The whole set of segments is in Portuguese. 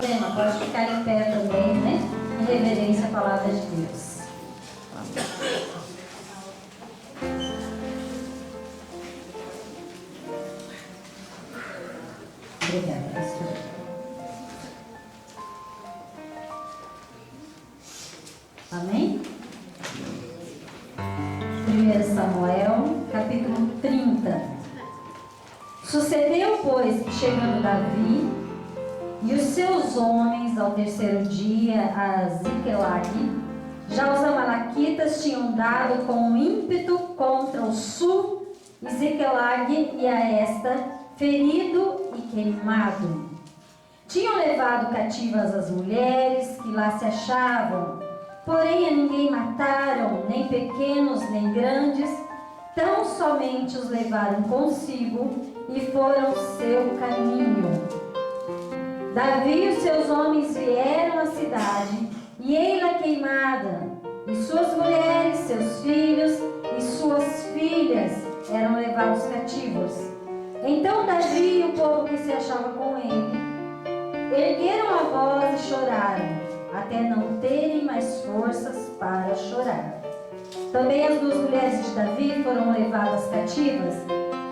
Pode ficar em pé também, né? Em reverência à palavra de Deus. Obrigada, pastor. Amém? 1 Samuel, capítulo 30. Sucedeu, pois, que chegando Davi e os seus homens ao terceiro dia a Ziclag, já os amalequitas tinham dado com ímpeto contra o sul, e Ziclag e a esta, ferido e queimado. Tinham levado cativas as mulheres que lá se achavam, porém a ninguém mataram, nem pequenos nem grandes, tão somente os levaram consigo e foram seu caminho. Davi e os seus homens vieram à cidade, e ei-la queimada, e suas mulheres, seus filhos e suas filhas eram levados cativos. Então Davi e o povo que se achava com ele ergueram a voz e choraram, até não terem mais forças para chorar. Também as duas mulheres de Davi foram levadas cativas,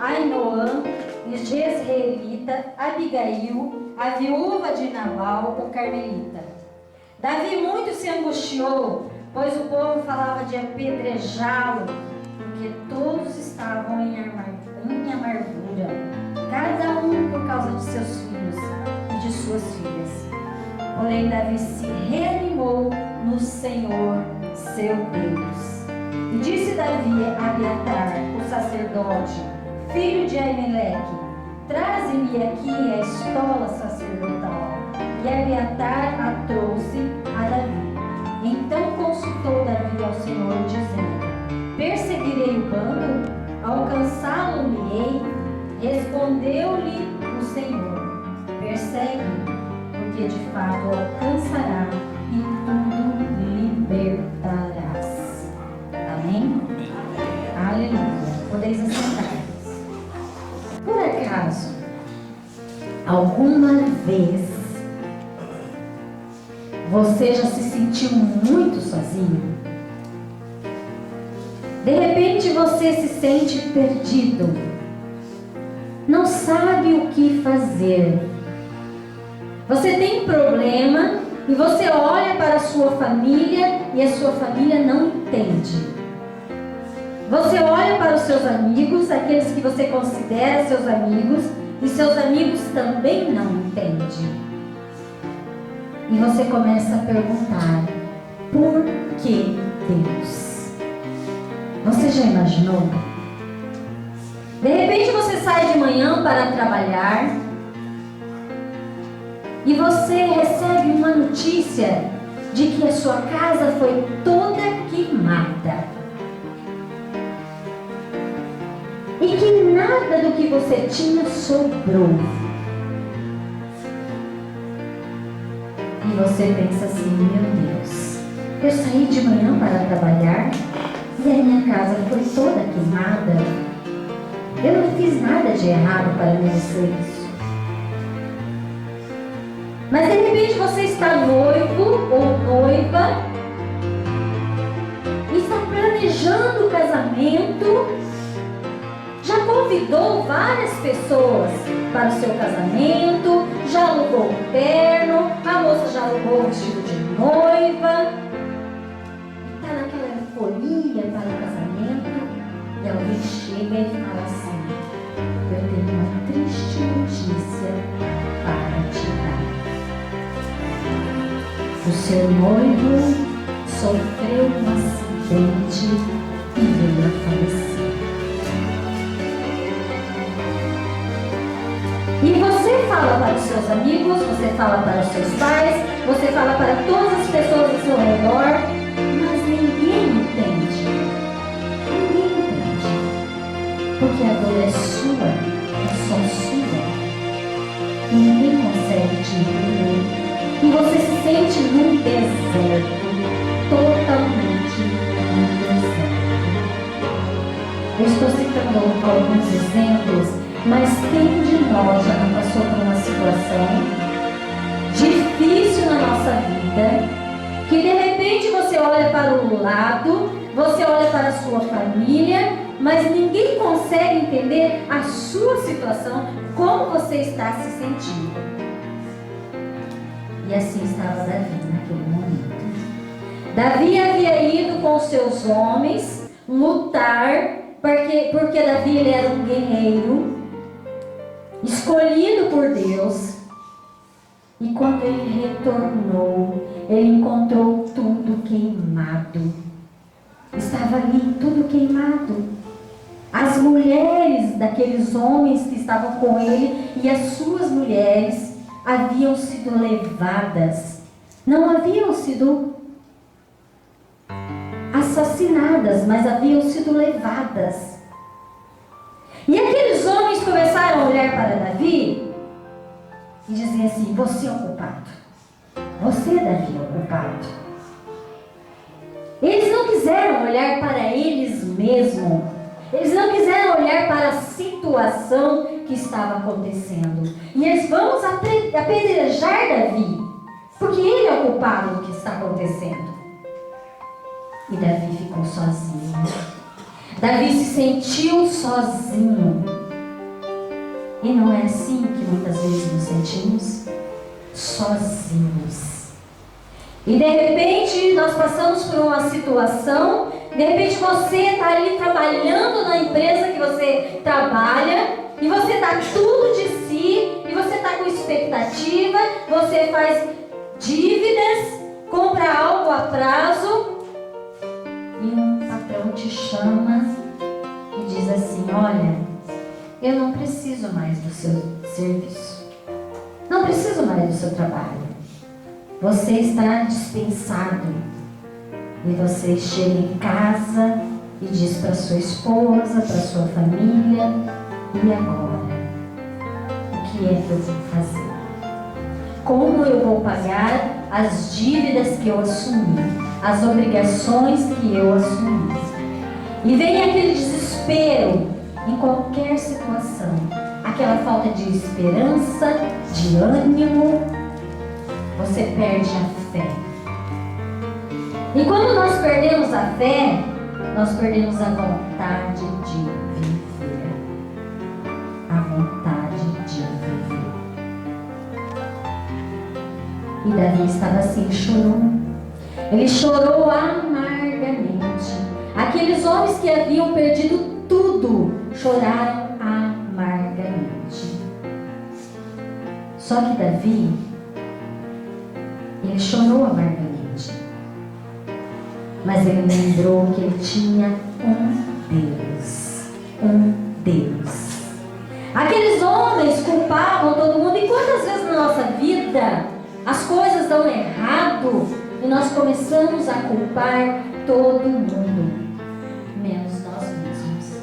Ainoã e Jezreelita, Abigail, a viúva de Nabal, o carmelita. Davi muito se angustiou, pois o povo falava de apedrejá-lo, porque todos estavam em amargura, cada um por causa de seus filhos e de suas filhas. Porém Davi se reanimou no Senhor, seu Deus. E disse Davi a Abiatar, o sacerdote, filho de Aimeleque: traze-me aqui a estola sacerdotal. E Abiatar a trouxe a Davi. Então consultou Davi ao Senhor, dizendo: perseguirei o bando? Alcançá-lo-me-ei? Respondeu-lhe o Senhor: persegue, porque de fato alcançará e tudo libertarás. Amém? Aleluia. Podeis assentar-vos. Por acaso, alguma vez você já se sentiu muito sozinho? De repente você se sente perdido, não sabe o que fazer. Você tem um problema e você olha para a sua família e a sua família não entende. Você olha para os seus amigos, aqueles que você considera seus amigos, e seus amigos também não entendem. E você começa a perguntar: por que Deus? Você já imaginou? De repente você sai de manhã para trabalhar e você recebe uma notícia de que a sua casa foi toda queimada e que nada do que você tinha sobrou. E você pensa assim: meu Deus, eu saí de manhã para trabalhar e a minha casa foi toda queimada. Eu não fiz nada de errado para merecer isso. Mas de repente você está noivo ou noiva e está planejando o casamento, já convidou várias pessoas para o seu casamento, já alugou o terno, a moça já alugou o vestido de noiva, e está naquela euforia para o casamento, e alguém chega e fala assim: eu tenho uma triste notícia para te dar. O seu noivo sofreu um acidente e veio a falecer. E você fala para os seus amigos, você fala para os seus pais, você fala para todas as pessoas ao seu redor, mas ninguém entende. Ninguém entende. Porque a dor é sua, é só sua. E ninguém consegue te entender. E você se sente num deserto, totalmente num deserto. Eu estou citando alguns exemplos, mas quem de nós já não passou por uma situação difícil na nossa vida, que de repente você olha para o lado, você olha para a sua família, mas ninguém consegue entender a sua situação, como você está se sentindo. E assim estava Davi naquele momento. Davi havia ido com seus homens lutar, porque Davi ele era um guerreiro, escolhido por Deus. E quando ele retornou, ele encontrou tudo queimado. Estava ali tudo queimado. As mulheres daqueles homens que estavam com ele e as suas mulheres haviam sido levadas. Não haviam sido assassinadas, mas haviam sido levadas. E aqueles homens começaram a olhar para Davi e dizer assim: você é o culpado. Você, Davi, é o culpado. Eles não quiseram olhar para eles mesmos. Eles não quiseram olhar para a situação que estava acontecendo. E eles vão apedrejar Davi, porque ele é o culpado do que está acontecendo. E Davi ficou sozinho. Davi se sentiu sozinho. E não é assim que muitas vezes nos sentimos? Sozinhos. E de repente nós passamos por uma situação, de repente você está ali trabalhando na empresa que você trabalha, e você dá tudo de si, e você está com expectativa, você faz dívidas, compra algo a prazo, e um patrão te chama e diz assim: olha, eu não preciso mais do seu serviço, não preciso mais do seu trabalho, você está dispensado. E você chega em casa e diz para sua esposa, para sua família: e agora? O que é que eu vou fazer? Como eu vou pagar as dívidas que eu assumi, as obrigações que eu assumi? E vem aquele desespero em qualquer situação, aquela falta de esperança, de ânimo, você perde a fé. E quando nós perdemos a fé, nós perdemos a vontade de viver. A vontade de viver. E Davi estava assim, chorou. Ele chorou amargamente. Aqueles homens que haviam perdido tudo, choraram amargamente. Só que Davi, ele chorou amargamente. Mas ele lembrou que ele tinha um Deus. Um Deus. Aqueles homens culpavam todo mundo. E quantas vezes na nossa vida as coisas dão errado e nós começamos a culpar todo mundo, menos nós mesmos.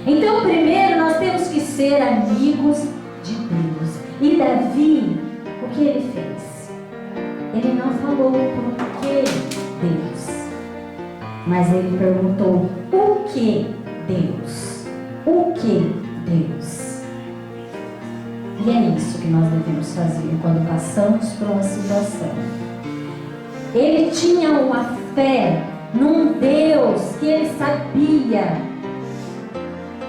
Então primeiro nós temos que ser amigos de Deus. E Davi, o que ele fez? Ele não falou por que Deus, mas ele perguntou: o que Deus? O que Deus? E é isso que nós devemos fazer quando passamos por uma situação. Ele tinha uma fé num Deus que ele sabia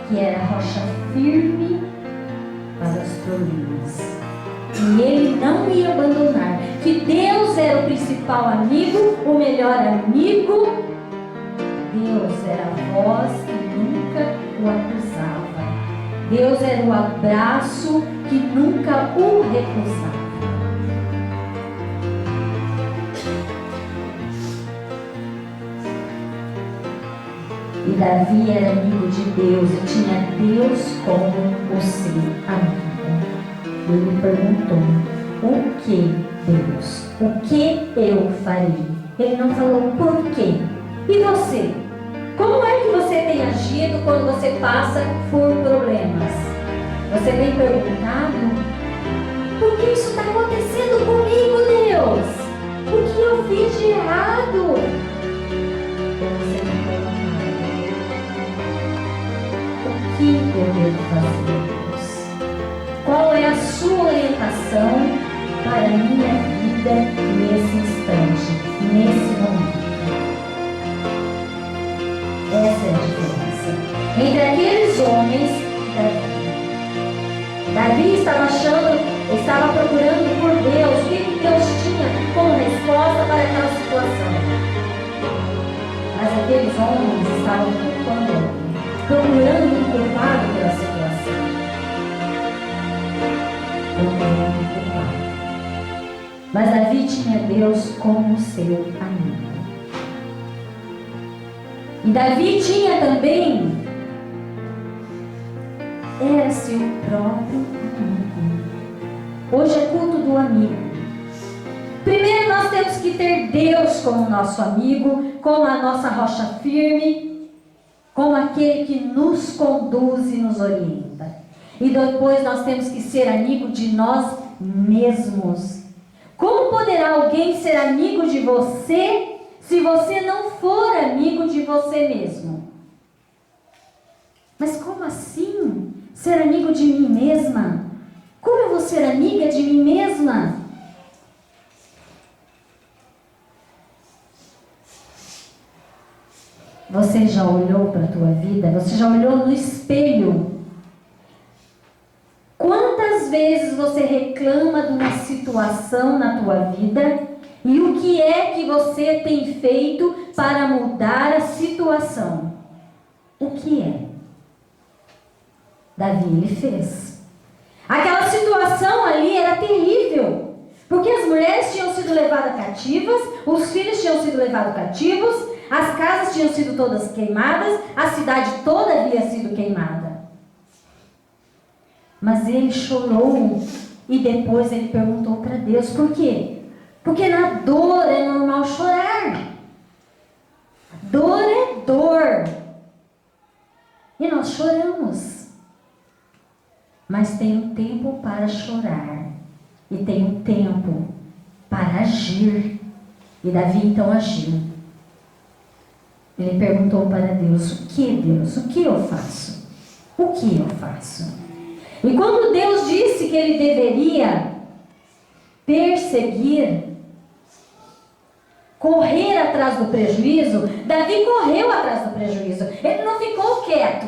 que era rocha firme para os problemas. E ele não ia abandonar, que Deus era o principal amigo, o melhor amigo. Deus era a voz que nunca o acusava. Deus era o abraço que nunca o recusava. E Davi era amigo de Deus e tinha Deus como o seu amigo. Ele perguntou: o que Deus? O que eu farei? Ele não falou por quê. E você? Como é que você tem agido quando você passa por problemas? Você tem perguntado: por que isso está acontecendo comigo, Deus? O que eu fiz de errado? Ou você tem perguntado: o que eu devo fazer, Deus? Qual é a sua orientação para a minha vida nesse instante, nesse momento. Essa é a diferença entre aqueles homens e Davi. Davi estava procurando por Deus, o que Deus tinha como resposta para aquela situação. Mas aqueles homens estavam procurando um culpado pela situação. Procurando um culpado. Mas Davi tinha Deus como seu amigo. E Davi tinha também, era seu próprio amigo. Hoje é culto do amigo. Primeiro nós temos que ter Deus como nosso amigo, como a nossa rocha firme, como aquele que nos conduz e nos orienta. E depois nós temos que ser amigo de nós mesmos. Como poderá alguém ser amigo de você se você não for amigo de você mesmo? Mas como assim? Ser amigo de mim mesma? Como eu vou ser amiga de mim mesma? Você já olhou para a tua vida? Você já olhou no espelho? Quantas vezes você reclama de uma situação na tua vida? E o que é que você tem feito para mudar a situação? O que é? Davi, ele fez. Aquela situação ali era terrível. Porque as mulheres tinham sido levadas cativas, os filhos tinham sido levados cativos, as casas tinham sido todas queimadas, a cidade toda havia sido queimada. Mas ele chorou e depois ele perguntou para Deus, por quê? Porque na dor é normal chorar. Dor é dor. E nós choramos. Mas tem um tempo para chorar. E tem um tempo para agir. E Davi então agiu. Ele perguntou para Deus, o que Deus? O que eu faço? O que eu faço? E quando Deus disse que ele deveria perseguir, correr atrás do prejuízo, Davi correu atrás do prejuízo. Ele não ficou quieto.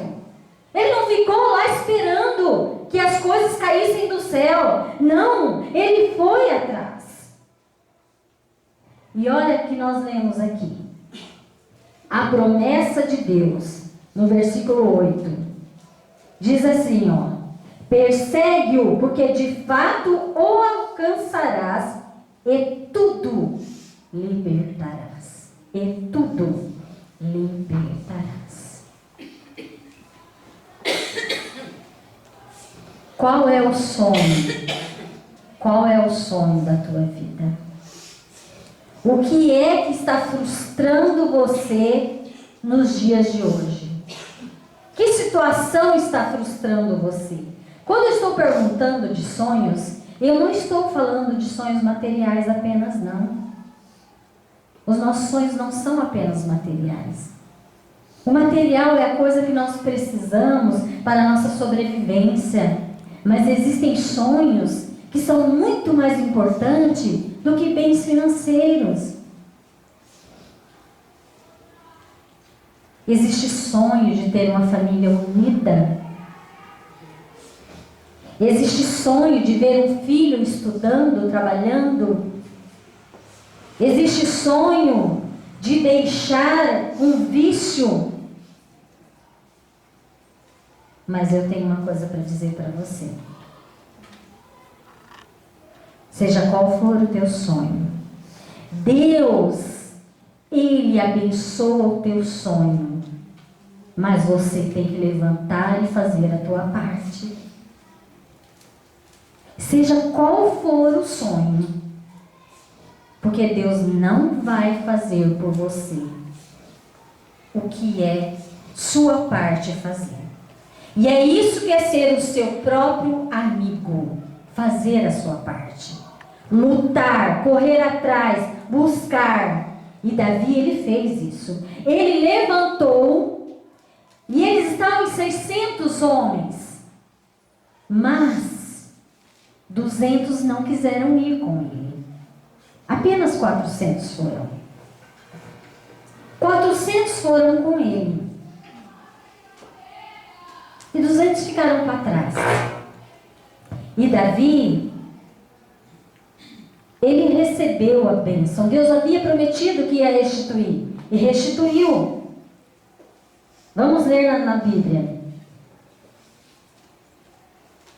Ele não ficou lá esperando que as coisas caíssem do céu. Não, ele foi atrás. E olha o que nós lemos aqui. A promessa de Deus, no versículo 8, diz assim, ó: persegue-o, porque de fato o alcançarás e tudo libertarás. E tudo libertarás. Qual é o sonho? Qual é o sonho da tua vida? O que é que está frustrando você nos dias de hoje? Que situação está frustrando você? Quando eu estou perguntando de sonhos, eu não estou falando de sonhos materiais apenas, não. Os nossos sonhos não são apenas materiais. O material é a coisa que nós precisamos para a nossa sobrevivência. Mas existem sonhos que são muito mais importantes do que bens financeiros. Existe sonho de ter uma família unida. Existe sonho de ver um filho estudando, trabalhando. Existe sonho de deixar um vício. Mas eu tenho uma coisa para dizer para você. Seja qual for o teu sonho, Deus, Ele abençoa o teu sonho. Mas você tem que levantar e fazer a tua parte. Seja qual for o sonho, porque Deus não vai fazer por você o que é sua parte fazer. E é isso que é ser o seu próprio amigo. Fazer a sua parte. Lutar, correr atrás, buscar. E Davi, ele fez isso. Ele levantou e eles estavam em 600 homens. Mas 200 não quiseram ir com ele. Apenas 400 foram. 400 foram com ele. E 200 ficaram para trás. E Davi, ele recebeu a bênção. Deus havia prometido que ia restituir. E restituiu. Vamos ler na Bíblia.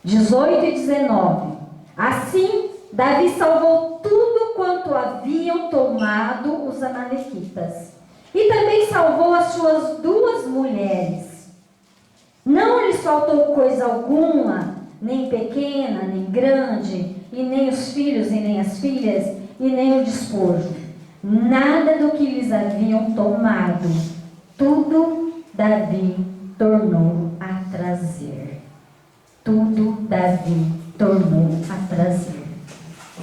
18 e 19. Assim, Davi salvou tudo quanto haviam tomado os amalequitas. E também salvou as suas 2 mulheres. Não lhes faltou coisa alguma, nem pequena, nem grande, e nem os filhos, e nem as filhas, e nem o despojo. Nada do que lhes haviam tomado. Tudo Davi tornou a trazer. Tudo Davi tornou a trazer.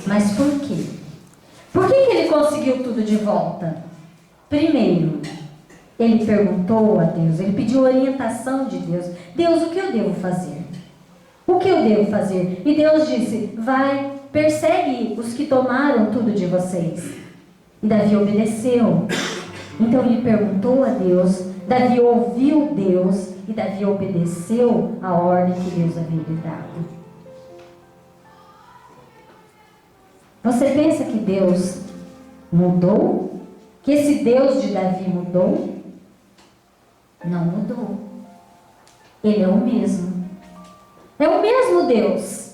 Mas por quê? Por que ele conseguiu tudo de volta? Primeiro, ele perguntou a Deus, ele pediu orientação de Deus. Deus, o que eu devo fazer? O que eu devo fazer? E Deus disse, vai, persegue os que tomaram tudo de vocês. E Davi obedeceu. Então ele perguntou a Deus, Davi ouviu Deus e Davi obedeceu a ordem que Deus havia lhe dado. Você pensa que Deus mudou? Que esse Deus de Davi mudou? Não mudou. Ele é o mesmo. É o mesmo Deus.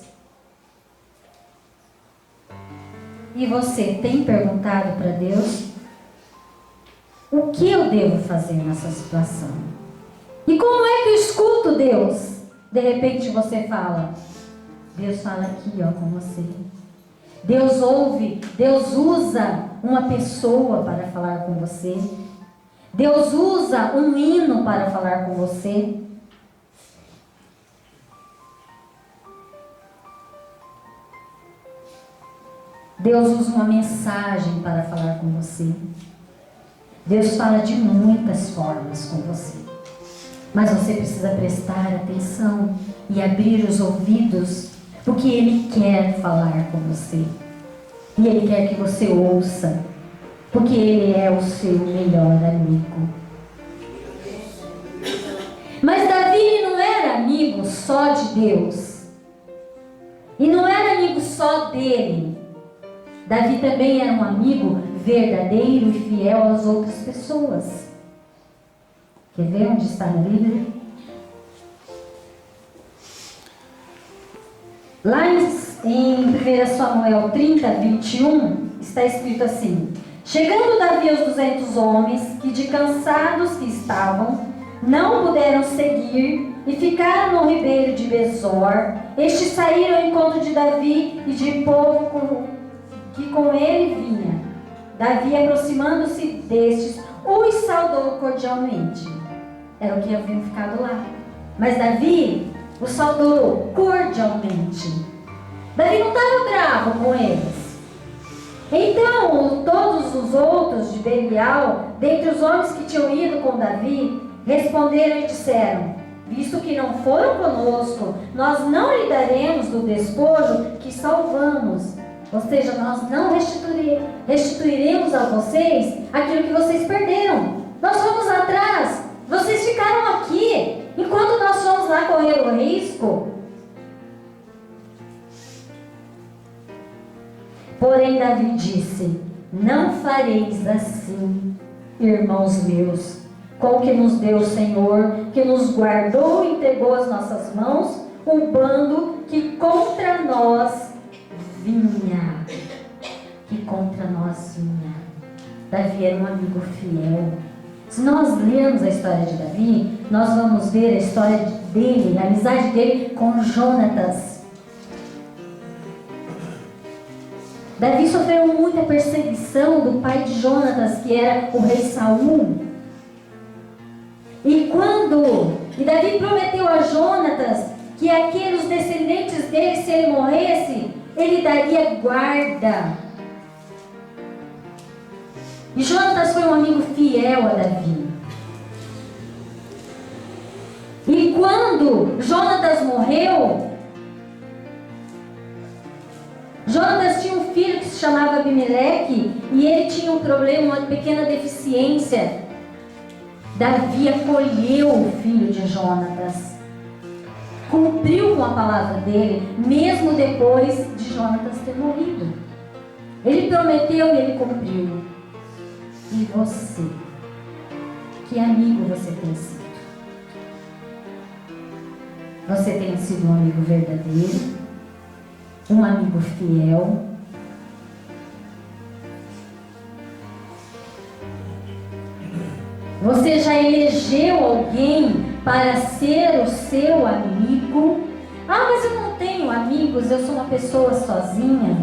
E você tem perguntado para Deus, o que eu devo fazer nessa situação? E como é que eu escuto Deus? De repente você fala, Deus fala aqui com você. Deus ouve, Deus usa uma pessoa para falar com você. Deus usa um hino para falar com você. Deus usa uma mensagem para falar com você. Deus fala de muitas formas com você. Mas você precisa prestar atenção e abrir os ouvidos, porque Ele quer falar com você. E Ele quer que você ouça, porque Ele é o seu melhor amigo. Mas Davi não era amigo só de Deus. E não era amigo só dele. Davi também era um amigo verdadeiro e fiel às outras pessoas. Quer ver onde está na Bíblia? Lá em 1 Samuel 30, 21, está escrito assim: chegando Davi aos 200 homens, que de cansados que estavam, não puderam seguir, e ficaram no ribeiro de Besor, estes saíram ao encontro de Davi e de povo que com ele vinha. Davi, aproximando-se destes, os saudou cordialmente. Era o que haviam ficado lá. Mas Davi os saudou cordialmente. Davi não estava bravo com eles. Então todos os outros de Belial, dentre os homens que tinham ido com Davi, responderam e disseram: visto que não foram conosco, nós não lhe daremos do despojo que salvamos. Ou seja, nós não restituiremos a vocês aquilo que vocês perderam. Nós fomos atrás, vocês ficaram aqui, enquanto nós fomos lá correr o risco. Porém Davi disse: não fareis assim, irmãos meus, com o que nos deu o Senhor, que nos guardou e entregou as nossas mãos, o bando que contra nós vinha. Que contra nós vinha. Davi era um amigo fiel. Se nós lermos a história de Davi, nós vamos ver a história dele, a amizade dele com Jonatas. Davi sofreu muita perseguição do pai de Jonatas, que era o rei Saul. E Davi prometeu a Jonatas que aqueles descendentes dele, se ele morresse, ele daria guarda. E Jonatas foi um amigo fiel a Davi. E quando Jonatas morreu, Jonatas tinha um filho que se chamava Abimeleque e ele tinha um problema, uma pequena deficiência. Davi acolheu o filho de Jonatas, cumpriu com a palavra dele, mesmo depois de Jonatas ter morrido. Ele prometeu e ele cumpriu. E você? Que amigo você tem sido? Você tem sido um amigo verdadeiro? Um amigo fiel? Você já elegeu alguém para ser o seu amigo? Ah, mas eu não tenho amigos, eu sou uma pessoa sozinha.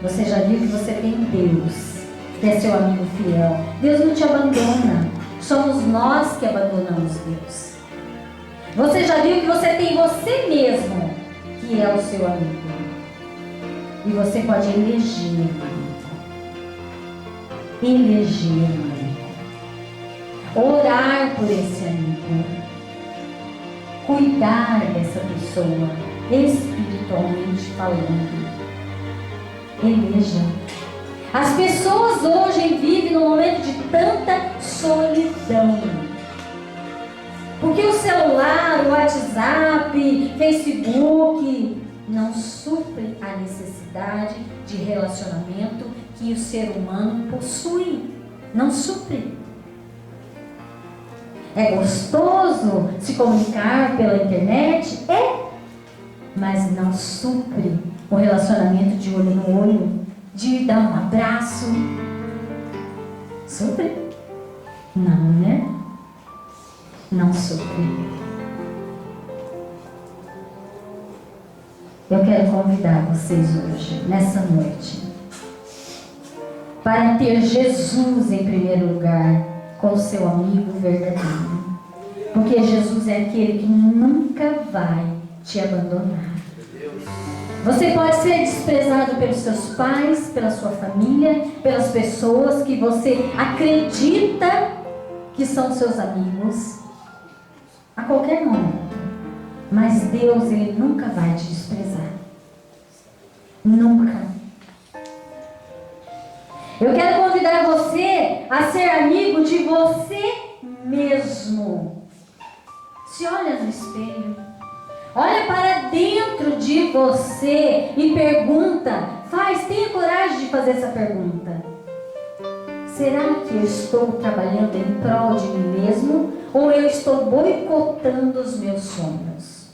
Você já viu que você tem Deus, que é seu amigo fiel. Deus não te abandona. Somos nós que abandonamos Deus. Você já viu que você tem você mesmo, que é o seu amigo. E você pode eleger um amigo. Eleger um amigo. Orar por esse amigo. Cuidar dessa pessoa, espiritualmente falando. Eleja. As pessoas hoje vivem num momento de tanta solidão. Porque o celular, o WhatsApp, Facebook não supre a necessidade de relacionamento que o ser humano possui. Não supre. É gostoso se comunicar pela internet? É. Mas não supre o relacionamento de olho no olho, de dar um abraço. Supre? Não, né? Não supre. Eu quero convidar vocês hoje, nessa noite, para ter Jesus em primeiro lugar, com o seu amigo verdadeiro. Porque Jesus é aquele que nunca vai te abandonar. Você pode ser desprezado pelos seus pais, pela sua família, pelas pessoas que você acredita que são seus amigos, a qualquer momento. Mas Deus, Ele nunca vai te desprezar. Nunca. Eu quero convidar você a ser amigo de você mesmo. Se olha no espelho. Olha para dentro de você e pergunta. Tenha coragem de fazer essa pergunta. Será que eu estou trabalhando em prol de mim mesmo? Ou eu estou boicotando os meus sonhos?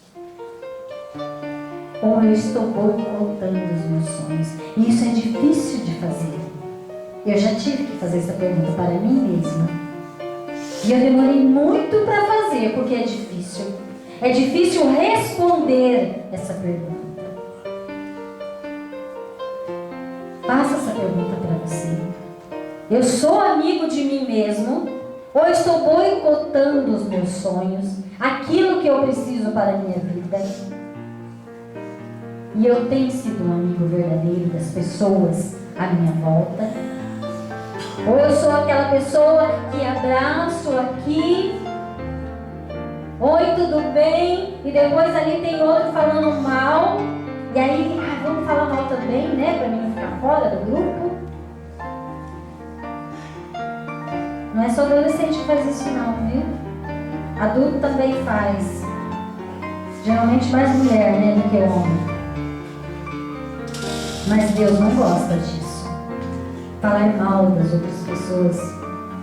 Ou eu estou boicotando os meus sonhos? E isso é difícil de fazer. Eu já tive que fazer essa pergunta para mim mesma. E eu demorei muito para fazer, porque é difícil. É difícil responder essa pergunta. Faça essa pergunta para você. Eu sou amigo de mim mesmo? Ou estou boicotando os meus sonhos? Aquilo que eu preciso para a minha vida? E eu tenho sido um amigo verdadeiro das pessoas à minha volta? Ou eu sou aquela pessoa que abraço aqui, oi, tudo bem? E depois ali tem outro falando mal. E aí, vamos falar mal também, né? Para mim não ficar fora do grupo. Não é só adolescente que faz isso não, viu? Adulto também faz. Geralmente mais mulher, né, do que homem. Mas Deus não gosta disso. Falar mal das outras pessoas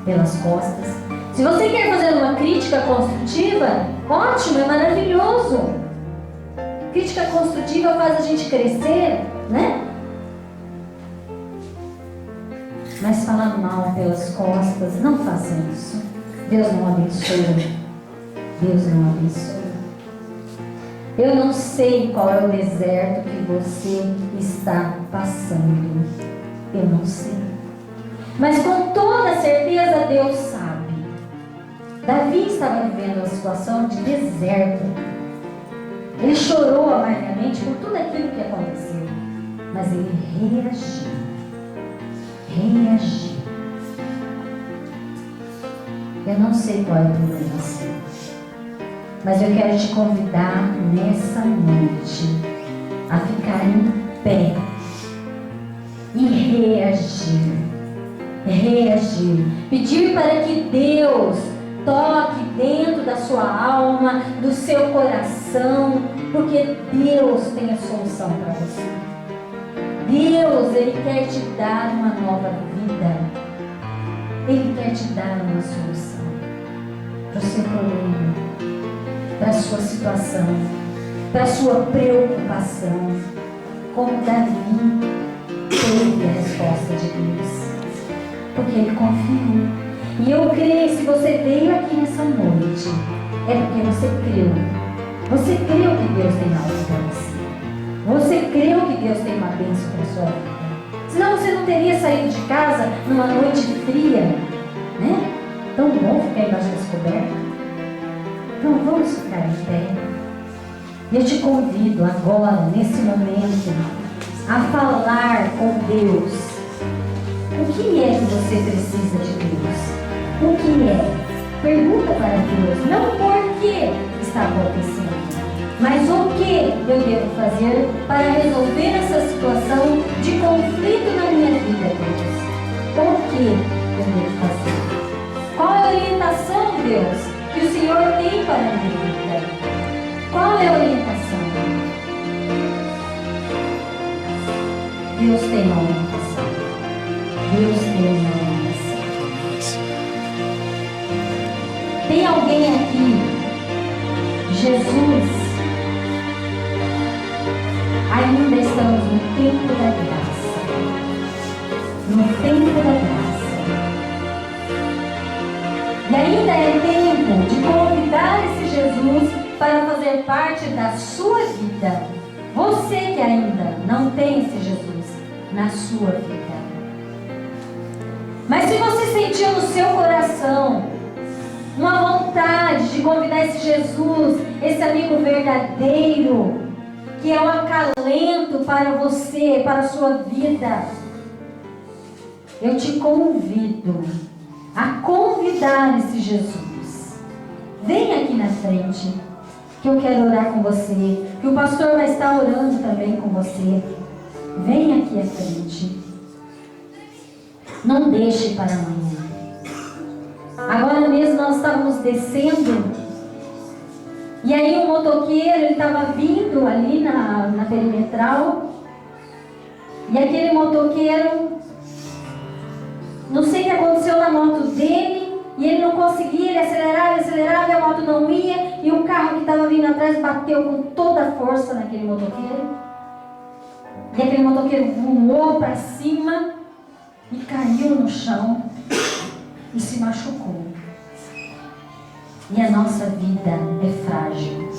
pelas costas. Se você quer fazer uma crítica construtiva, ótimo, é maravilhoso. Crítica construtiva faz a gente crescer, né? Mas falar mal pelas costas, não faça isso. Deus não abençoa. Deus não abençoa. Eu não sei qual é o deserto que você está passando. Eu não sei. Mas com toda certeza Deus sabe. Davi estava vivendo uma situação de deserto. Ele chorou amargamente por tudo aquilo que aconteceu. Mas ele reagiu. Eu não sei qual é o problema seu. Mas eu quero te convidar nessa noite a ficar pé e reagir. Reagir. Pedir para que Deus toque dentro da sua alma, do seu coração, porque Deus tem a solução para você. Deus, Ele quer te dar uma nova vida. Ele quer te dar uma solução para o seu problema, para a sua situação, para a sua preocupação. Como Davi teve a resposta de Deus, porque ele confiou. E eu creio, se você veio aqui nessa noite, é porque você creu. Você creu que Deus tem algo para você. Você creu que Deus tem uma bênção para a sua vida. Senão você não teria saído de casa numa noite fria, né? Tão bom ficar embaixo das cobertas. Então vamos ficar em pé. Eu te convido agora, nesse momento, a falar com Deus. O que é que você precisa de Deus? O que é? Pergunta para Deus, não por que está acontecendo, mas o que eu devo fazer para resolver essa situação de conflito na minha vida, Deus? O que eu devo fazer? Qual é a orientação, Deus, que o Senhor tem para a minha vida? Qual é a orientação? Deus tem uma orientação. Deus tem uma orientação. Tem alguém aqui? Jesus, ainda estamos no tempo da graça. No tempo da graça. E ainda é tempo de convidar esse Jesus para fazer parte da sua vida. Você que ainda não tem esse Jesus na sua vida. Mas se você sentiu no seu coração uma vontade de convidar esse Jesus, esse amigo verdadeiro, que é um acalento para você, para a sua vida, eu te convido a convidar esse Jesus. Vem aqui na frente, que eu quero orar com você, que o pastor vai estar orando também com você. Vem aqui à frente. Não deixe para amanhã. Agora mesmo nós estávamos descendo, e aí um motoqueiro, ele estava vindo ali na perimetral, e aquele motoqueiro, não sei o que aconteceu na moto dele, e ele não conseguia, ele acelerava, e a moto não ia, e o carro que estava vindo atrás bateu com toda a força naquele motoqueiro, e aquele motoqueiro voou para cima, e caiu no chão, e se machucou. E a nossa vida é frágil.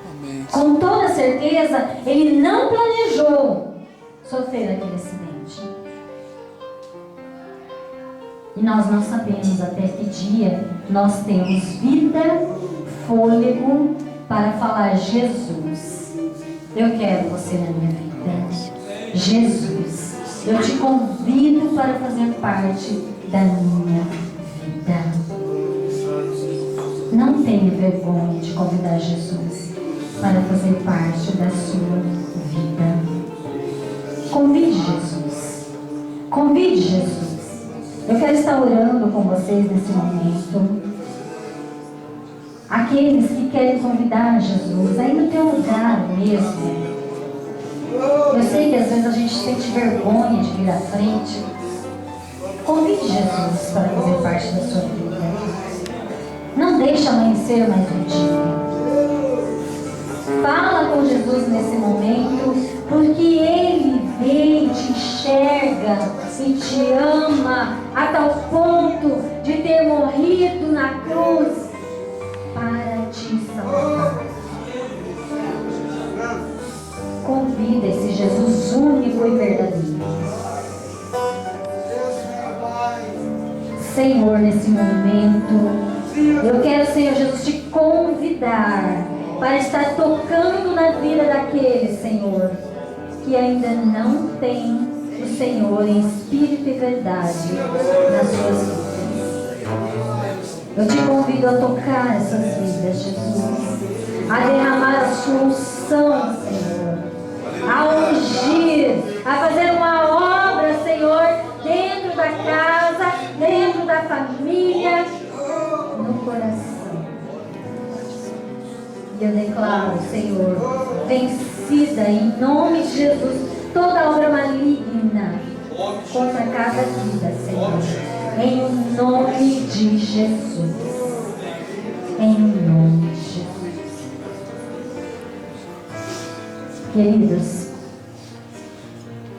Amém. Com toda certeza, ele não planejou sofrer aquele acidente. E nós não sabemos até que dia nós temos vida, fôlego para falar: Jesus, eu quero você na minha vida. Jesus, eu te convido para fazer parte da minha vida. Não tenha vergonha de convidar Jesus para fazer parte da sua vida. Convide Jesus. Convide Jesus. Eu quero estar orando com vocês nesse momento. Aqueles que querem convidar Jesus, aí no teu lugar mesmo. Eu sei que às vezes a gente sente vergonha de vir à frente. Convide Jesus para fazer parte da sua vida. Não deixe amanhecer mais um dia. Fala com Jesus nesse momento, porque Ele vê e te enxerga e te ama a tal ponto de ter morrido na cruz para te salvar. Convida esse Jesus único e verdadeiro. Senhor, nesse momento, eu quero, Senhor Jesus, te convidar para estar tocando na vida daqueles, Senhor, que ainda não tem o Senhor em espírito e verdade nas suas vidas. Eu te convido a tocar essas vidas, Jesus, a derramar a sua unção, Senhor, a ungir, a fazer uma obra, Senhor, dentro da casa, dentro da família, no coração. E eu declaro, Senhor, vencida em nome de Jesus toda obra maligna contra cada vida, Senhor, em nome de Jesus, em nome de Jesus. Queridos,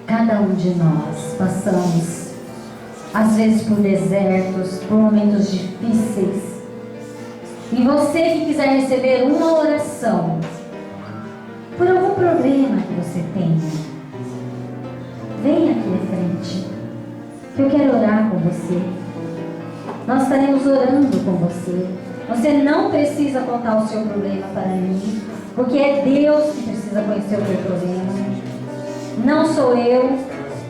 cada um de nós passamos às vezes por desertos, por momentos difíceis. E você que quiser receber uma oração por algum problema que você tenha, venha aqui à frente, que eu quero orar com você. Nós estaremos orando com você. Você não precisa contar o seu problema para mim, porque é Deus que precisa conhecer o teu problema. Não sou eu,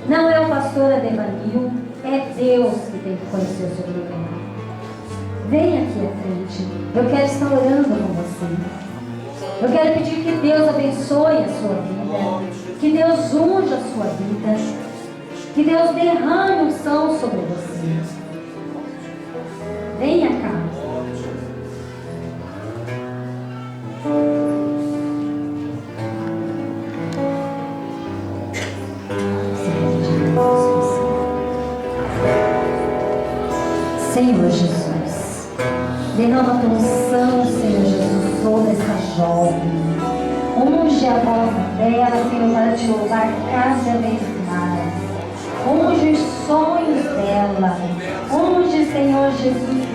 não é o pastor Adevanil, é Deus que tem que conhecer o seu problema. Venha aqui à frente. Eu quero estar orando com você. Eu quero pedir que Deus abençoe a sua vida, que Deus unja a sua vida, que Deus derrame unção sobre você. Venha cá. Senhor Jesus, derrama a tua unção, Senhor Jesus, sobre essa jovem. Unge a voz dela, Senhor, para te louvar cada vez mais. Unge os sonhos dela. Unge, Senhor Jesus,